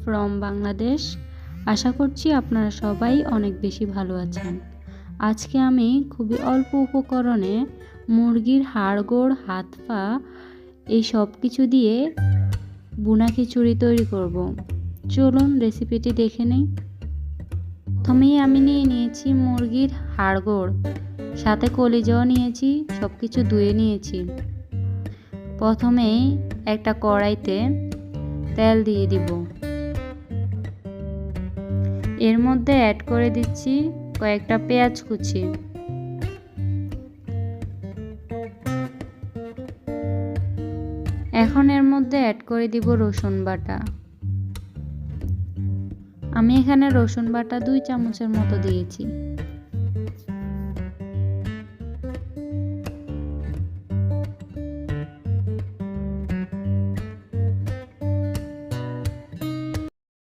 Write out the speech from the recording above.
From Bangladesh. আশা করছি আপনারা সবাই অনেক বেশি ভালো আছেন। আজকে আমি খুবই অল্প উপকরণে মুরগির হাড়গোড়, হাত পা এই সব কিছু দিয়ে বুনা খিচুড়ি তৈরি করব। চলুন রেসিপিটি দেখে নেই। প্রথমেই আমি নিয়েছি মুরগির হাড়গোড়, সাথে কলিজাও নিয়েছি, সব কিছু ধুয়ে নিয়েছি। প্রথমেই একটা কড়াইতে তেল দিয়ে দিব। এর মধ্যে অ্যাড করে দিচ্ছি কয়েকটা পেঁয়াজ কুচি। এখন এর মধ্যে অ্যাড করে দিব রসুন বাটা। আমি এখানে রসুন বাটা 2 চামচের মতো দিয়েছি।